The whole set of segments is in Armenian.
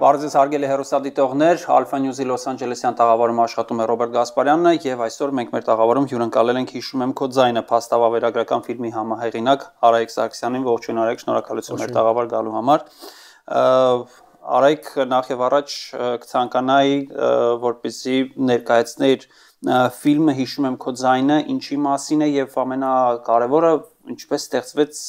Բարեզես հարգելի հեռուստադիտողներ, Alpha News-ի Los Angeles-յան տաղավարում աշխատում է Ռոբերտ Գասպարյանն եւ այսօր մենք մեր տաղավարում հյուրընկալել ենք Հիշում եմ քո ձայնը փաստավավերագրական ֆիլմի համահեղինակ Արայիկ Սարգսյանին, ողջույն Արայիկ, շնորհակալություն մեր տաղավար գալու համար։ Արայիկ, նախ եւ առաջ կցանկանայի, որպեսզի ներկայացներ ֆիլմը Հիշում եմ քո ձայնը ինչի մասին է եւ ամենակարևորը ինչպես ստեղծվեց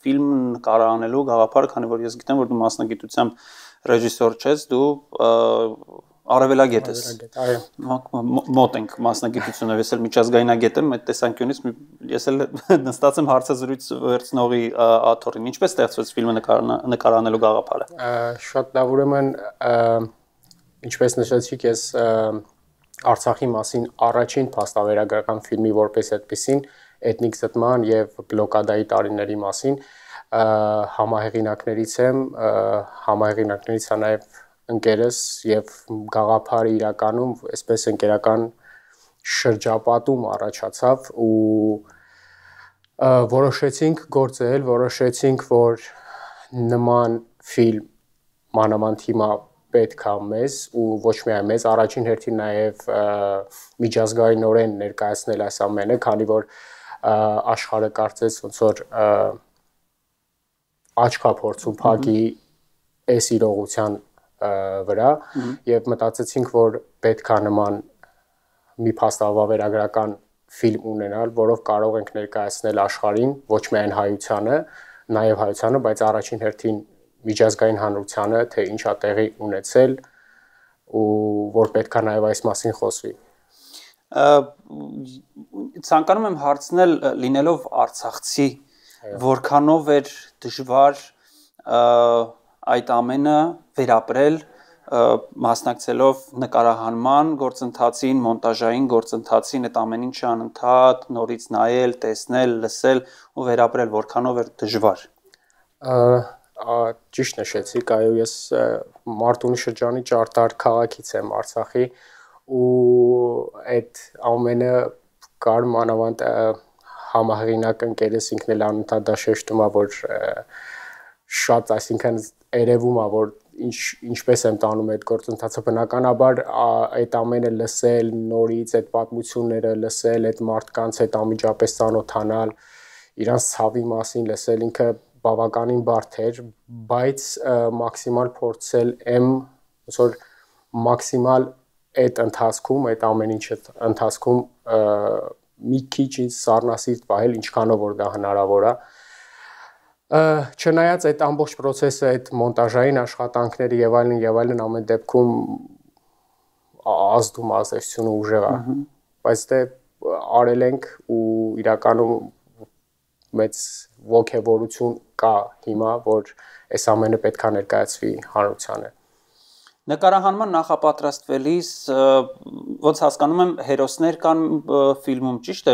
ֆիլմ նկարահանելու գաղափարը, քանի որ ես գիտեմ, որ դու մասնագիտությամբ ռեժիսոր չես, դու արևելագետ ես։ Մոտ ենք մասնագիտությունը, ես էլ միջազգայնագետ եմ, այդ տեսանկյունից ես էլ նստած եմ հարցազրույց վերցնողի աթոռին։ Ինչպես ստեղծվեց ֆիլմը նկարահանելու գաղափարը։ Շատ լավ, ուրեմն ինչպես նշեցիք, ես Արցախի մասին առաջին փաստավերագրական ֆիլմի որպես այդպեսին էթնիկ զտման եւ բլոկադայի տարիների մասին համահեղինակներից եմ, համահեղինակներից է նաեւ ընկերս եւ գաղափարը իրականում այսպես ընկերական շրջապատում առաջացավ ու որոշեցինք գործել, որոշեցինք, որ նման ֆիլմ մանավանդ հիմա պետք է մեզ ու ոչ միայն մեզ առաջին հերթին նաև միջազգայինորեն ներկայացնել այս ամենը, քանի որ աշխարհը կարծես ոնց որ աչքափորձում փակի այս իրողության վրա եւ մտածեցինք, որ պետք է նման մի փաստավավերագրական ֆիլմ ունենալ, որով կարող ենք ներկայացնել աշխարհին ոչ միայն հայությանը, նաև հայությանը, բայց առաջին հերթին միջազգային հանրությանը, թե ինչա տեղի ունեցել ու որ պետք է նաև այս մասին խոսվի։ Ցանկանում եմ հարցնել լինելով արցախցի, որքանով էր դժվար այդ ամենը վերապրել մասնակցելով նկարահանման գործընթացին, մոնտաժային գործընթացին, այդ ամեն ինչը անընդհատ նորից նայել, տեսնել, լսել ու վերապրել, որքանով էր դժվար։ Ճիշտ նշեցիք, այո, ես Մարտունի շրջանի Ճարտար քաղաքից եմ, Արցախի ու այդ ամենը կար մանավանդ համահեղինակ ընկերս ինքն էլ անընդհատ դա շեշտում է, որ շատ, այսինքն երևում է, որ ինչպես եմ տանում այդ գործընթացը, բնականաբար այդ ամենը լսել, նորից այդ պատմությունները լսել, այդ մարդկանց հետ անմիջապես ծանոթանալ, իրանց ցավի մասին լսել, ինքը բավականին բարդ էր, բայց մաքսիմալ փորձել եմ, ոնց որ մաքսիմալ այդ ընթացքում, այդ ամեն ինչի ընթացքում մի քիչ ինձ սառնասիրտ պահել, ինչքանով որ դա հնարավոր է։ Չնայած այդ ամբողջ process-ը, այդ մոնտաժային աշխատանքները եւ այլն ամեն դեպքում ազդում ազդեցությունը ուժեղ է, բայց դե արել ենք ու իրականում մեծ ոգևորություն կա հիմա, որ այս ամենը պետք է ներկայացվի հանրությանը։ Նկարահանման նախապատրաստվելիս ոնց հասկանում եմ հերոսներ կան ֆիլմում, ճիշտ է,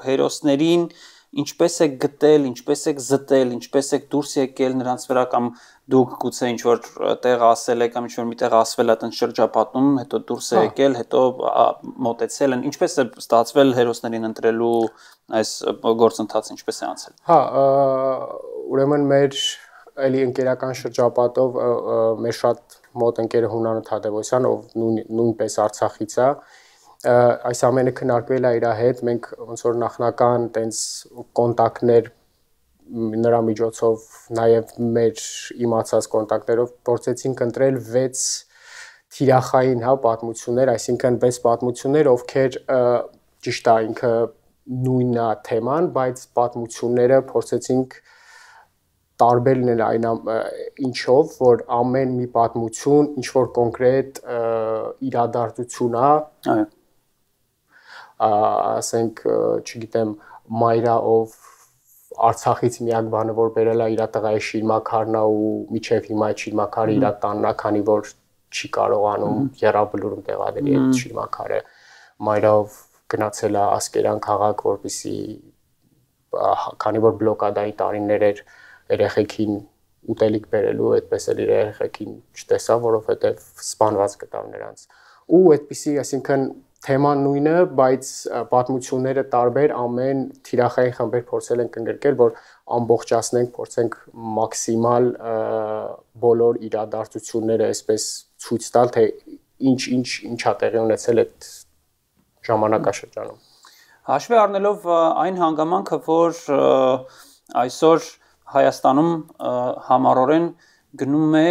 հերոսներին ինչպես է գտել, ինչպես է զտել, ինչպես է դուրս եկել նրանց վրա կամ դուք գուցե ինչ որ տեղ ասել եք կամ ինչ որ միտեղ ասվել է տենց շրջապատում, հետո դուրս է եկել, հետո մոտեցել են, ինչպես է ստացվել հերոսներին ընտրելու այս գործընթացը ինչպես է անցել։ Հա, ուրեմն մեր էլի ընկերական շրջապատով մեր շատ մոտ ընկերը Հունանու Թադևոսյան, ով նույնպես Արցախից է, այս ամենը քննարկվել է իր հետ, մենք ոնց որ նախնական տենց կոնտակտներ նրա միջոցով, նաև մեր իմացած կոնտակտներով փորձեցինք ընտրել 6 թիրախային, հա, պատմություններ, այսինքն 6 պատմություններ, ովքեր ճիշտ է ինքը նույնն է թեման, բայց պատմությունները փորձեցինք տարբեր լինել այն ինչով, որ ամեն մի պատմություն ինչ որ կոնկրետ իրադարձություն է, ասենք, չգիտեմ, Մայրա, ով Արցախից միակ բանը որ բերել է իր տղայի շիրմաքարն է ու միջև հիմա այդ շիրմաքարը իր տանն է, քանի որ չի կարողանում եռաբլուրում տեղադրի այդ շիրմաքարը, Մայրա, ով գնացել է Ասկերան քաղաք, որպեսզի քանի որ բլոկադայի տարիներ էր երեխեքին ուտելիք բերելու, այդպես էլ իր երեխեքին չտեսա, որովհետև սպանված գտավ նրանց։ Ու այդպիսի, այսինքն թեման նույնը, բայց պատմությունները տարբեր, ամեն թիրախային խմբեր փորձել ենք ընդգրկել, որ ամբողջացնենք, փորձենք մաքսիմալ բոլոր իրադարձությունները այսպես ցույց տալ, թե ինչա տեղի ունեցել այդ ժամանակաշրջանում։ Հաշվի առնելով այն հանգամանքը, որ այսօր Հայաստանում համառորեն գնում է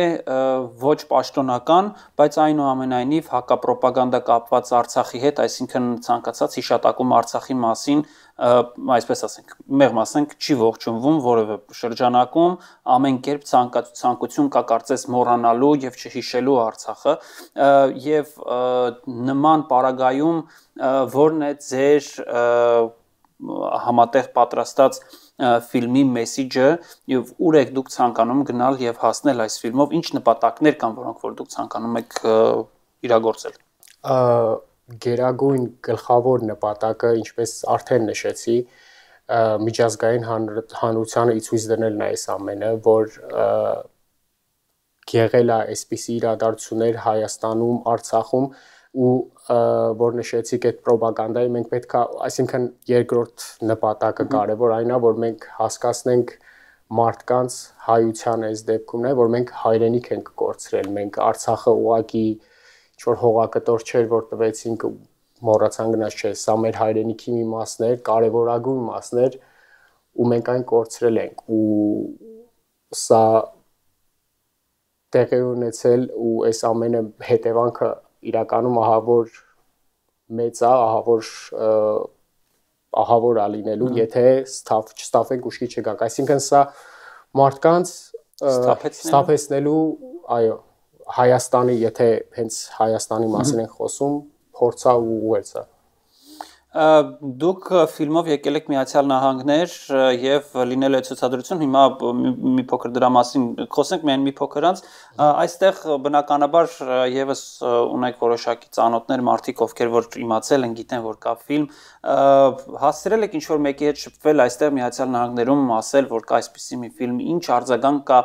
ոչ պաշտոնական, բայց այնուամենայնիվ հակապրոպագանդա կապված Արցախի հետ, այսինքն ցանկացած հիշատակում Արցախի մասին, այսպես ասենք, մեղմ ասենք, չի ողջունվում որևէ շրջանակում, ամեն կերպ ցանկություն կա կարծես մոռանալու եւ չհիշելու Արցախը, եւ նման պարագայում որն է ձեր համատեղ պատրաստած ֆիլմի մեսիջը եւ ուր եք դուք ցանկանում գնալ եւ հասնել այս ֆիլմով, ինչ նպատակներ կան, որոնք որ դուք ցանկանում եք իրագործել։ Գերագույն գլխավոր նպատակը, ինչպես արդեն նշեցի, միջազգային հանրությանը ցույց դնելն է այս ամենը, որ եղել է այսպիսի իրադարձություններ Հայաստանում, Արցախում ու որ նշեցիք այդ պրոպագանդայի մենք պետք է, այսինքն երկրորդ նպատակը կարևոր այն է, որ մենք հասկացնենք մարդկանց հայության այս դեպքում է, որ մենք հայրենիք ենք կորցրել, մենք Արցախը ուղակի ինչ-որ հողակտոր չէր, որ տվեցինք մոռացան գնաց չէ, սա մեր հայրենիքի մի մասն էր, կարևորագույն մասն էր ու մենք այն կորցրել ենք ու սա տեղի ունեցել ու այս ամենը հետևանքը իրականում ահավոր մեծ է, ահավոր է լինելու, եթե չստափենք ուշքի չգանք, այսինքն սա մարդկանց ստափեցնելու, այո, Հայաստանի, եթե հենց Հայաստանի մասին են խոսում, փորձա ու ուղերձա։ Դուք ֆիլմով եկել եք Միացյալ Նահանգներ եւ լինել է ցուցադրություն, հիմա մի փոքր դրա մասին խոսենք, միայն մի փոքր անց, այստեղ բնականաբար եւս ունեք որոշակի ծանոթներ, մարդիկ, ովքեր որ իմացել են, գիտեն, որ կա ֆիլմ, հասցրել եք ինչ-որ մեկի հետ շփվել այստեղ Միացյալ Նահանգներում, ասել, որ կա այսպիսի մի ֆիլմ, ինչ արձագանք կա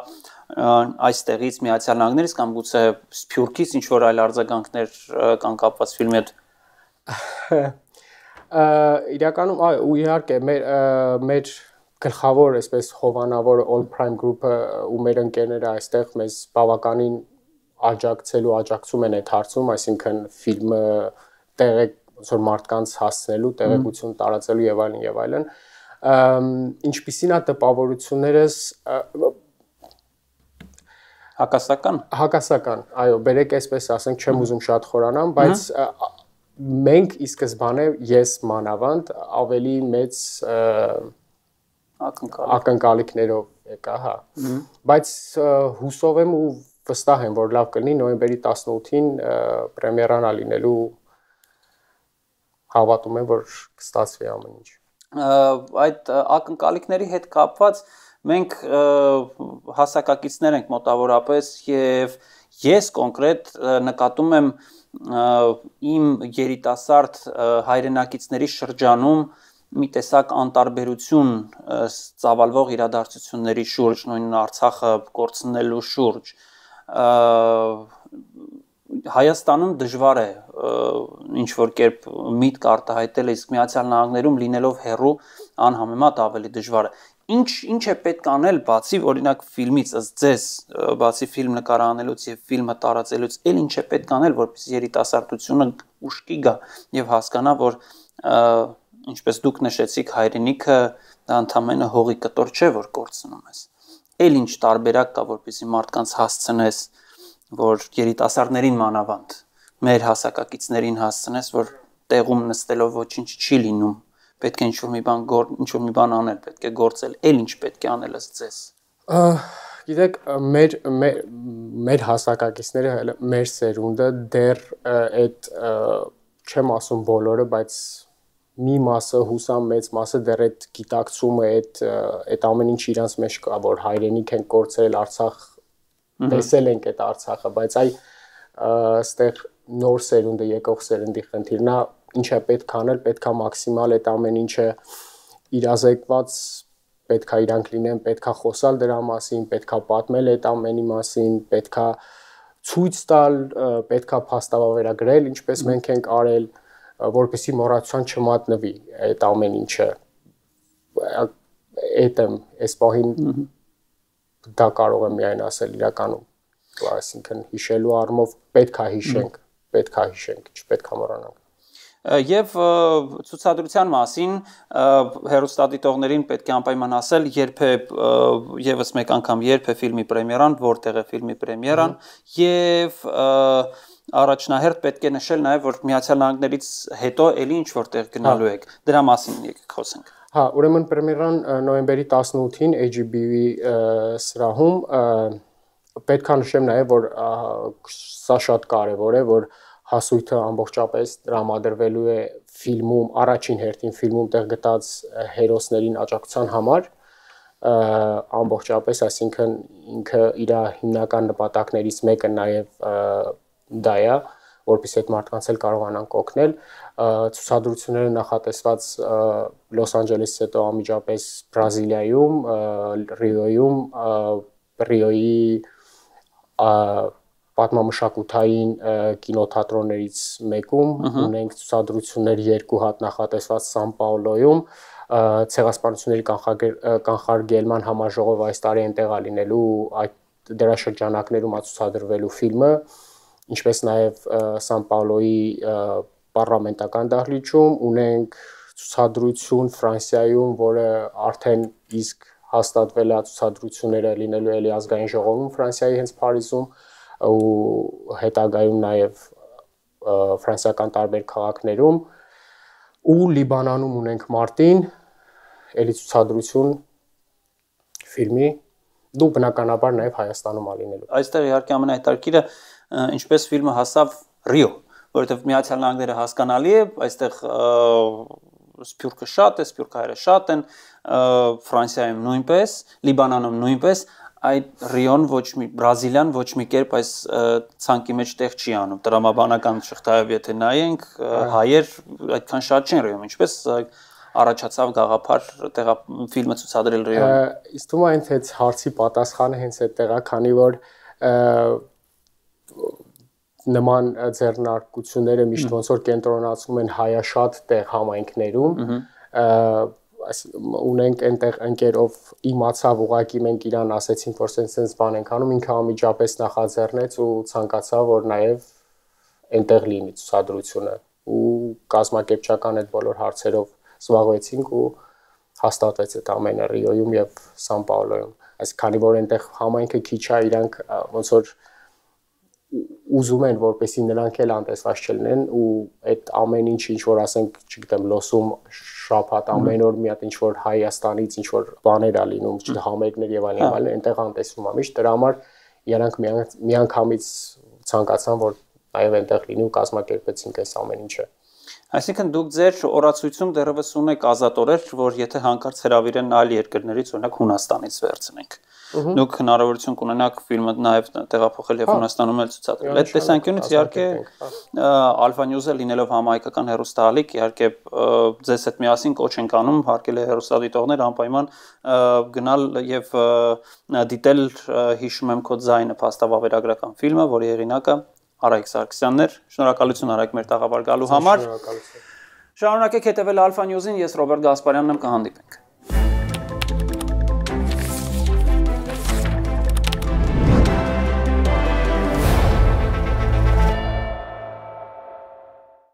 այստեղից Միացյալ Նահանգներից կամ գուցե Սփյուռքից ինչ-որ այլ արձագանքներ կան կապված ֆիլմի հետ։ Իրականում ու իհարկե մեր գլխավոր այսպես հովանավոր All Prime Group-ը ու մեր ընկերները այստեղ մեզ բավականին աջակցում են այդ հարցում, այսինքն ֆիլմը ոնց որ մարդկանց հասցնելու, տեղեկություն տարածելու եւ այլն եւ այլն։ Ինչպիսին է տպավորություններս հակասական, այո, բերեք այսպես ասենք, չեմ ուզում շատ խորանամ, բայց մենք ի սկզբանե ես մանավանդ ավելի մեծ ակնկալիքներով եկա, հա։ Բայց հուսով եմ ու վստահ եմ, որ լավ կլինի նոյեմբերի 18-ին պրեմիերան լինելու հավատում եմ, որ կստացվի ամեն ինչ։ Այդ ակնկալիքների հետ կապված մենք հասակակիցներ ենք մոտավորապես եւ ես կոնկրետ նկատում եմ իմ երիտասարդ հայրենակիցների շրջանում մի տեսակ անտարբերություն ծավալվող իրադարձությունների շուրջ, նույն Արցախը կորցնելու շուրջ։ Հայաստանում դժվար է ինչ որ կերպ միտք արտահայտել, իսկ Միացյալ Նահանգներում լինելով հեռու անհամեմատ ավելի դժվար է։ Ինչ է պետք անել բացի օրինակ ֆիլմից, ըստ ձեզ, բացի ֆիլմ նկարանելուց եւ ֆիլմը տարածելուց, էլ ինչ է պետք անել, որպեսզի երիտասարդությունը ուշքի գա եւ հասկանա, որ ինչպես դուք նշեցիք, հայրենիքը դա ընդամենը հողի կտոր չէ, որ կորցնում ես։ Էլ ինչ տարբերակ կա, որպեսզի մարդկանց հասցնես, որ երիտասարդներին մանավանդ, մեր հասակակիցներին հասցնես, որ տեղում նստելով ոչինչ չի լինում, պետք է ինչ-որ մի բան անել, պետք է գործել, էլ ինչ պետք է անել ըստ ձեզ։ Գիտեք, մեր հասակակիցները, մեր սերունդը դեռ այդ չեմ ասում բոլորը, բայց մի մասը, հուսամ մեծ մասը դեռ այդ գիտակցումը, այդ ամեն ինչ իրանց մեջ կա, որ հայրենիք են կորցրել, Արցախ տեսել ենք այդ Արցախը, բայց այստեղ նոր սերունդը եկող սերնդի խնդիրն է, ինչ է պետք անել, պետք է մաքսիմալ այդ ամեն ինչը իրազեկված, պետք է իրանք լինեն, պետք է խոսալ դրա մասին, պետք է պատմել այդ ամենի մասին, պետք է ցույց տալ, պետք է փաստավավերագրել, ինչպես մենք ենք արել, որպեսզի մոռացության չմատնվի այդ ամեն ինչը։ Այդ եմ այս պահին դա կարող եմ միայն ասել իրականում, այսինքն հիշելու առումով պետք է հիշենք, չպետք է մոռանանք։ Եվ ցուցադրության մասին հեռուստադիտողներին պետք է անպայման ասել, երբ է եւս մեկ անգամ երբ է ֆիլմի պրեմիերան, որտեղ է ֆիլմի պրեմիերան, եւ առաջնահերթ պետք է նշել նաեւ, որ Միացյալ Նահանգներից հետո ելի ինչ որտեղ գնալու եք։ Դրա մասին եկեք խոսենք։ Հա, ուրեմն պրեմիերան նոյեմբերի 18-ին AGB-ի սրահում պետք է նշեմ նաեւ, որ սա շատ կարեւոր է, որ հասույթը ամբողջապես տրամադրվելու է ֆիլմում, առաջին հերթին ֆիլմում տեղ գտած հերոսներին աջակցության համար, ամբողջապես, այսինքն ինքը իր հիմնական նպատակներից մեկը նաև դա է, որպեսզի այդ մարդկանց էլ կարողանանք օգնել։ Ցուցադրությունները նախատեսված Լոս Անջելեսից հետո անմիջապես Բրազիլիայում, Ռիոյի պատմամշակութային կինոթատրոններից մեկում, ունենք ցուցադրություններ 2 հատ նախատեսված Սան Պաուլոյում, ցեղասպանությունների կանխարգելման համաժողով այս տարի այնտեղ է լինելու, այդ դերաշրջանակներում է ցուցադրվելու ֆիլմը, ինչպես նաև Սան Պաուլոյի պառլամենտական դահլիճում, ունենք ցուցադրություն Ֆրանսիայում, որը արդեն իսկ հաստատվել է, ցուցադրությունները լինելու էլի ազգային ժողովում Ֆրանսիայի հենց Փարիզում, ու հետագայում նաև ֆրանսիական տարբեր քաղաքներում, ու Լիբանանում ունենք մարտին էլի ցուցադրություն ֆիլմի, դու բնականաբար նաև Հայաստանում ա լինելու։ Այստեղ իհարկե ամենահետաքրքիրը ինչպես ֆիլմը հասավ Ռիո, որովհետև Միացյալ Նահանգները հասկանալի է, այստեղ սփյուռքը շատ է, սփյուռքահայերը շատ են, Ֆրանսիայում նույնպես, Լիբանանում նույնպես, այդ Ռիոն Բրազիլիան ոչ մի կերպ այս ցանկի մեջ տեղ չի անում։ Տրամաբանական շղթայով եթե նայենք, հայեր այդքան շատ չեն Ռիոյում, ինչպես առաջացավ գաղափար ֆիլմը ցուցադրել Ռիոյում։ Իսկ թվում է հենց հարցի պատասխանը հենց այդտեղ է, քանի որ նման ձեռնարկությունները միշտ ոնց որ կենտրոնացվում են հայաշատ տեղ համայնքներում, ունենք այնտեղ ընկերով իմացավ ուղակի մենք իրան ասեցինք, որ sense բան ենք անում, ինքը անմիջապես նախաձեռնեց ու ցանկացավ, որ նաև այնտեղ լինի ցուցադրությունը ու կազմակերպչական այդ բոլոր հարցերով զբաղվեցինք ու հաստատվեց այդ ամենը Ռիոյում եւ Սան Պաուլոյում։ Այս քանի որ այնտեղ համայնքը քիչ է, իրանք ոնց որ ուզում են, որպեսզի նրանք էլ անտեսված չլինեն ու այդ ամեն ինչ ինչ որ ասենք, չգիտեմ, լոսում շաբաթ ամեն օր մի հատ ինչ որ Հայաստանից ինչ որ բաներ ա լինում, համերգներ եւ այլն, այնտեղ անտեսվում է միշտ, դրա համար իրանք միանգամից ցանկացան, որ այո այնտեղ լինի ու կազմակերպեցինք այս ամեն ինչը։ Այսինքն դուք ձեր օրացույցում դեռևս ունեք ազատ օրեր, որ եթե հանկարծ հրավիրեն այլ երկրներից, օրինակ Հունաստանից վերցնենք, դուք հնարավորություն կունենաք ֆիլմը նաև տեղափոխել եւ Հունաստանում էլ ցուցադրել։ Այդ տեսանկյունից իհարկե Alpha News-ը լինելով համահայկական հեռուստաալիք, իհարկե ձեզ հետ միասին կոչ ենք անում հարգելի հեռուստադիտողներ անպայման գնալ եւ դիտել հիշում եմ քո ձայնը փաստավավերագրական ֆիլմը, որի հեղինակը Արայք Սարգսյանն էր։ Շնորհակալություն Արայք մեր տաղավար գալու համար։ Շնորհակալություն։ Շարունակեք հետևել Alpha News-ին, ես Ռոբերտ Գասպարյանն եմ, կհանդիպենք։